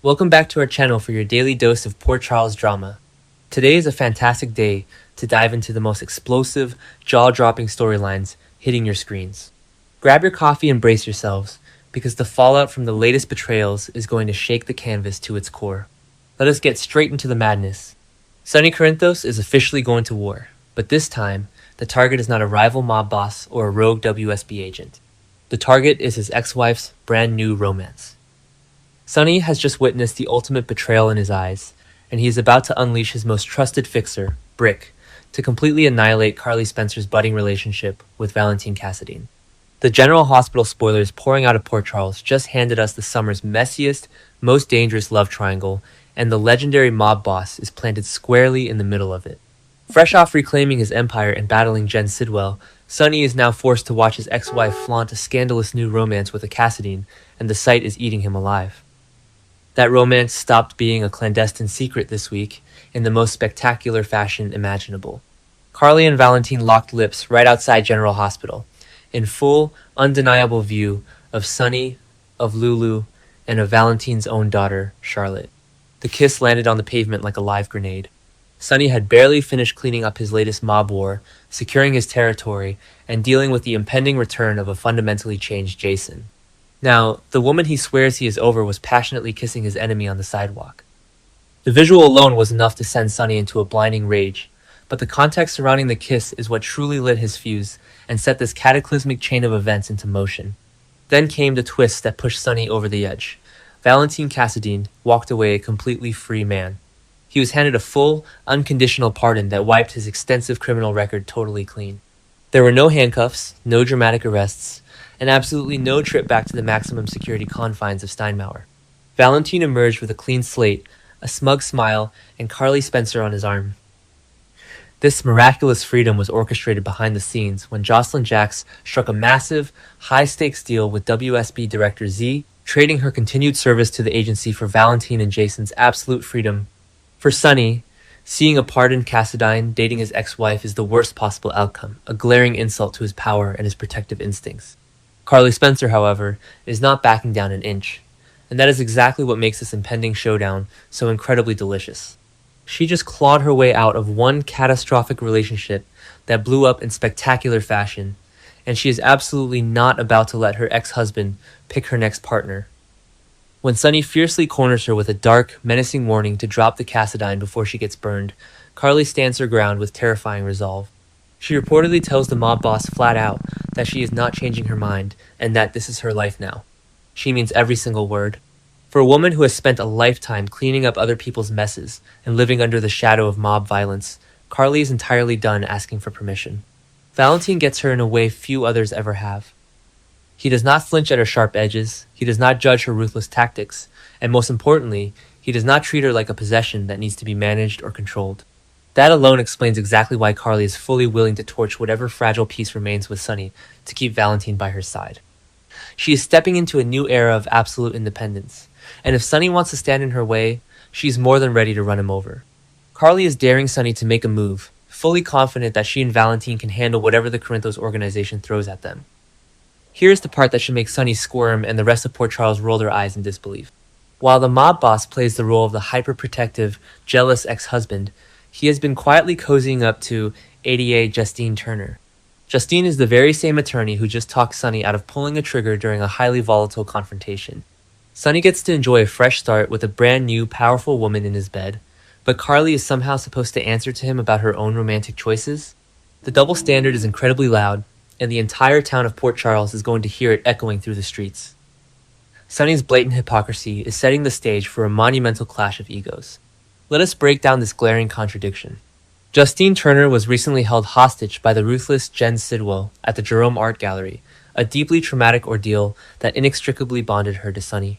Welcome back to our channel for your daily dose of Port Charles drama. Today is a fantastic day to dive into the most explosive, jaw-dropping storylines hitting your screens. Grab your coffee and brace yourselves, because the fallout from the latest betrayals is going to shake the canvas to its core. Let us get straight into the madness. Sonny Corinthos is officially going to war, but this time, the target is not a rival mob boss or a rogue WSB agent. The target is his ex-wife's brand new romance. Sonny has just witnessed the ultimate betrayal in his eyes, and he is about to unleash his most trusted fixer, Brick, to completely annihilate Carly Spencer's budding relationship with Valentine Cassadine. The General Hospital spoilers pouring out of Port Charles just handed us the summer's messiest, most dangerous love triangle, and the legendary mob boss is planted squarely in the middle of it. Fresh off reclaiming his empire and battling Jen Sidwell, Sonny is now forced to watch his ex-wife flaunt a scandalous new romance with a Cassadine, and the sight is eating him alive. That romance stopped being a clandestine secret this week in the most spectacular fashion imaginable. Carly and Valentine locked lips right outside General Hospital, in full, undeniable view of Sonny, of Lulu, and of Valentine's own daughter, Charlotte. The kiss landed on the pavement like a live grenade. Sonny had barely finished cleaning up his latest mob war, securing his territory, and dealing with the impending return of a fundamentally changed Jason. Now, the woman he swears he is over was passionately kissing his enemy on the sidewalk. The visual alone was enough to send Sonny into a blinding rage, but the context surrounding the kiss is what truly lit his fuse and set this cataclysmic chain of events into motion. Then came the twist that pushed Sonny over the edge. Valentine Cassadine walked away a completely free man. He was handed a full, unconditional pardon that wiped his extensive criminal record totally clean. There were no handcuffs, no dramatic arrests, and absolutely no trip back to the maximum security confines of Steinmauer. Valentine emerged with a clean slate, a smug smile, and Carly Spencer on his arm. This miraculous freedom was orchestrated behind the scenes when Jocelyn Jacks struck a massive, high-stakes deal with WSB Director Z, trading her continued service to the agency for Valentine and Jason's absolute freedom. For Sonny, seeing a pardoned Cassadine dating his ex-wife is the worst possible outcome, a glaring insult to his power and his protective instincts. Carly Spencer, however, is not backing down an inch, and that is exactly what makes this impending showdown so incredibly delicious. She just clawed her way out of one catastrophic relationship that blew up in spectacular fashion, and she is absolutely not about to let her ex-husband pick her next partner. When Sonny fiercely corners her with a dark, menacing warning to drop the Cassadine before she gets burned, Carly stands her ground with terrifying resolve. She reportedly tells the mob boss flat out that she is not changing her mind and that this is her life now. She means every single word. For a woman who has spent a lifetime cleaning up other people's messes and living under the shadow of mob violence, Carly is entirely done asking for permission. Valentine gets her in a way few others ever have. He does not flinch at her sharp edges, he does not judge her ruthless tactics, and most importantly, he does not treat her like a possession that needs to be managed or controlled. That alone explains exactly why Carly is fully willing to torch whatever fragile piece remains with Sonny to keep Valentine by her side. She is stepping into a new era of absolute independence, and if Sonny wants to stand in her way, she is more than ready to run him over. Carly is daring Sonny to make a move, fully confident that she and Valentine can handle whatever the Corinthos organization throws at them. Here's the part that should make Sonny squirm and the rest of Port Charles roll their eyes in disbelief. While the mob boss plays the role of the hyper-protective, jealous ex-husband, he has been quietly cozying up to ADA Justine Turner. Justine is the very same attorney who just talked Sonny out of pulling a trigger during a highly volatile confrontation. Sonny gets to enjoy a fresh start with a brand new, powerful woman in his bed, but Carly is somehow supposed to answer to him about her own romantic choices? The double standard is incredibly loud, and the entire town of Port Charles is going to hear it echoing through the streets. Sonny's blatant hypocrisy is setting the stage for a monumental clash of egos. Let us break down this glaring contradiction. Justine Turner was recently held hostage by the ruthless Jen Sidwell at the Jerome Art Gallery, a deeply traumatic ordeal that inextricably bonded her to Sonny.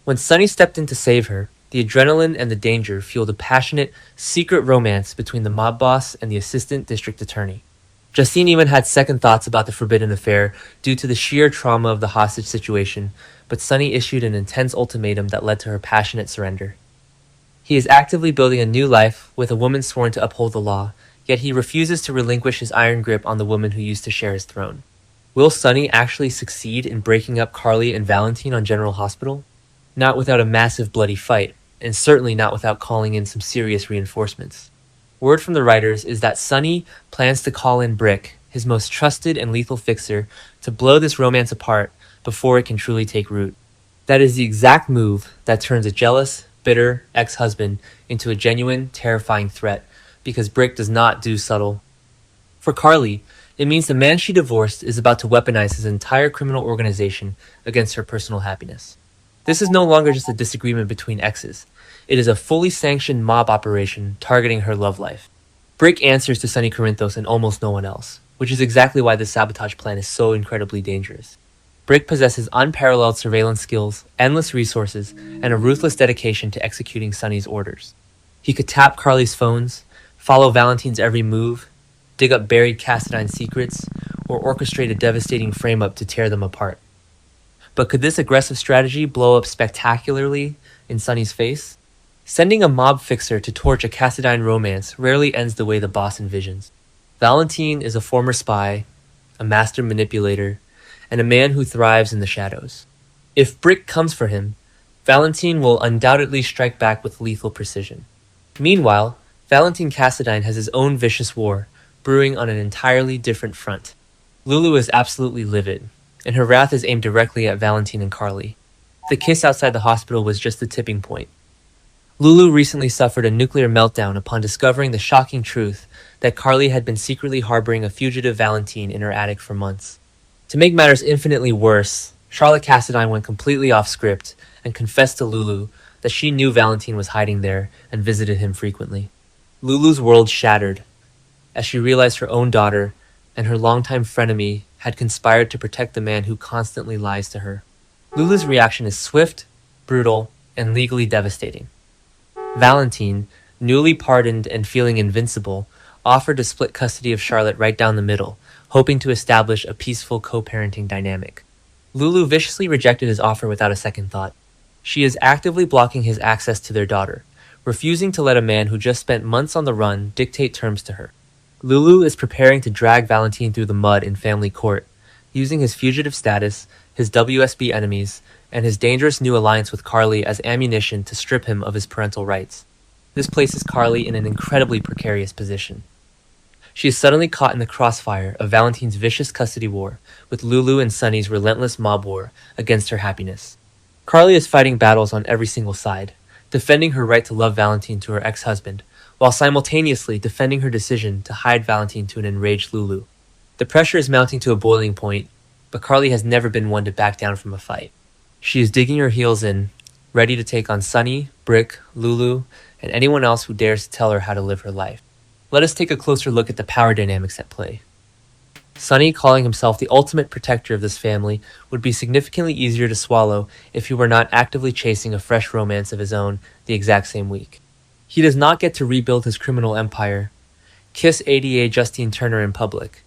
When Sonny stepped in to save her, the adrenaline and the danger fueled a passionate, secret romance between the mob boss and the assistant district attorney. Justine even had second thoughts about the forbidden affair due to the sheer trauma of the hostage situation, but Sonny issued an intense ultimatum that led to her passionate surrender. He is actively building a new life with a woman sworn to uphold the law, yet he refuses to relinquish his iron grip on the woman who used to share his throne. Will Sonny actually succeed in breaking up Carly and Valentine on General Hospital? Not without a massive bloody fight, and certainly not without calling in some serious reinforcements. Word from the writers is that Sonny plans to call in Brick, his most trusted and lethal fixer, to blow this romance apart before it can truly take root. That is the exact move that turns a jealous, bitter ex-husband into a genuine, terrifying threat, because Brick does not do subtle. For Carly, it means the man she divorced is about to weaponize his entire criminal organization against her personal happiness. This is no longer just a disagreement between exes. It is a fully sanctioned mob operation targeting her love life. Brick answers to Sonny Corinthos and almost no one else, which is exactly why this sabotage plan is so incredibly dangerous. Brick possesses unparalleled surveillance skills, endless resources, and a ruthless dedication to executing Sonny's orders. He could tap Carly's phones, follow Valentine's every move, dig up buried Cassadine secrets, or orchestrate a devastating frame-up to tear them apart. But could this aggressive strategy blow up spectacularly in Sonny's face? Sending a mob fixer to torch a Cassadine romance rarely ends the way the boss envisions. Valentine is a former spy, a master manipulator, and a man who thrives in the shadows. If Brick comes for him, Valentine will undoubtedly strike back with lethal precision. Meanwhile, Valentine Cassadine has his own vicious war, brewing on an entirely different front. Lulu is absolutely livid, and her wrath is aimed directly at Valentine and Carly. The kiss outside the hospital was just the tipping point. Lulu recently suffered a nuclear meltdown upon discovering the shocking truth that Carly had been secretly harboring a fugitive Valentine in her attic for months. To make matters infinitely worse, Charlotte Cassadine went completely off script and confessed to Lulu that she knew Valentine was hiding there and visited him frequently. Lulu's world shattered as she realized her own daughter and her longtime frenemy had conspired to protect the man who constantly lies to her. Lulu's reaction is swift, brutal, and legally devastating. Valentine, newly pardoned and feeling invincible, offered to split custody of Charlotte right down the middle, hoping to establish a peaceful co-parenting dynamic. Lulu viciously rejected his offer without a second thought. She is actively blocking his access to their daughter, refusing to let a man who just spent months on the run dictate terms to her. Lulu is preparing to drag Valentine through the mud in family court, using his fugitive status, his WSB enemies, and his dangerous new alliance with Carly as ammunition to strip him of his parental rights. This places Carly in an incredibly precarious position. She is suddenly caught in the crossfire of Valentine's vicious custody war, with Lulu and Sonny's relentless mob war against her happiness. Carly is fighting battles on every single side, defending her right to love Valentine to her ex-husband, while simultaneously defending her decision to hide Valentine to an enraged Lulu. The pressure is mounting to a boiling point, but Carly has never been one to back down from a fight. She is digging her heels in, ready to take on Sonny, Brick, Lulu, and anyone else who dares to tell her how to live her life. Let us take a closer look at the power dynamics at play. Sonny, calling himself the ultimate protector of this family, would be significantly easier to swallow if he were not actively chasing a fresh romance of his own the exact same week. He does not get to rebuild his criminal empire, kiss ADA Justine Turner in public,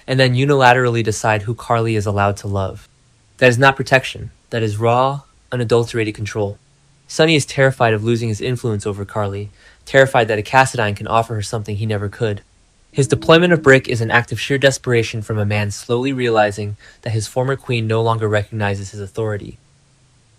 and then unilaterally decide who Carly is allowed to love. That is not protection. That is raw, unadulterated control. Sonny is terrified of losing his influence over Carly, terrified that a Cassadine can offer her something he never could. His deployment of Brick is an act of sheer desperation from a man slowly realizing that his former queen no longer recognizes his authority.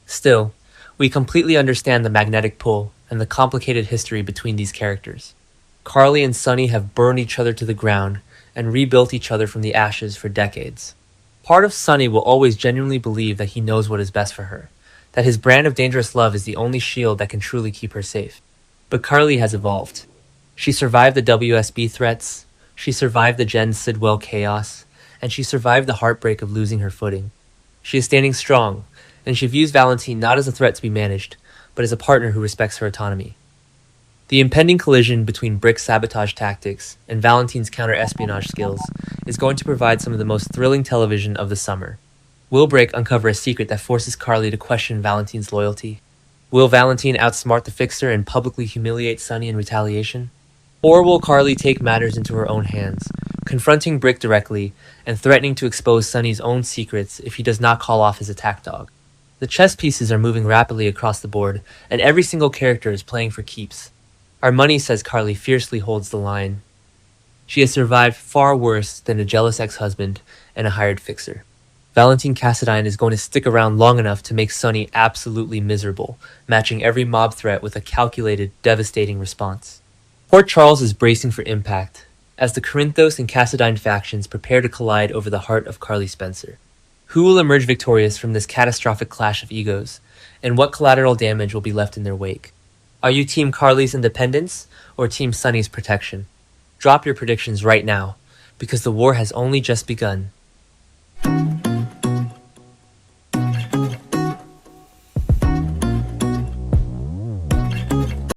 Still, we completely understand the magnetic pull and the complicated history between these characters. Carly and Sonny have burned each other to the ground and rebuilt each other from the ashes for decades. Part of Sonny will always genuinely believe that he knows what is best for her, that his brand of dangerous love is the only shield that can truly keep her safe. But Carly has evolved. She survived the WSB threats, she survived the Jen Sidwell chaos, and she survived the heartbreak of losing her footing. She is standing strong, and she views Valentine not as a threat to be managed, but as a partner who respects her autonomy. The impending collision between Brick's sabotage tactics and Valentine's counter-espionage skills is going to provide some of the most thrilling television of the summer. Will Brick uncover a secret that forces Carly to question Valentine's loyalty? Will Valentine outsmart the fixer and publicly humiliate Sonny in retaliation? Or will Carly take matters into her own hands, confronting Brick directly and threatening to expose Sonny's own secrets if he does not call off his attack dog? The chess pieces are moving rapidly across the board, and every single character is playing for keeps. Our money says Carly fiercely holds the line. She has survived far worse than a jealous ex-husband and a hired fixer. Valentine Cassadine is going to stick around long enough to make Sonny absolutely miserable, matching every mob threat with a calculated, devastating response. Port Charles is bracing for impact, as the Corinthos and Cassadine factions prepare to collide over the heart of Carly Spencer. Who will emerge victorious from this catastrophic clash of egos, and what collateral damage will be left in their wake? Are you Team Carly's independence, or Team Sonny's protection? Drop your predictions right now, because the war has only just begun.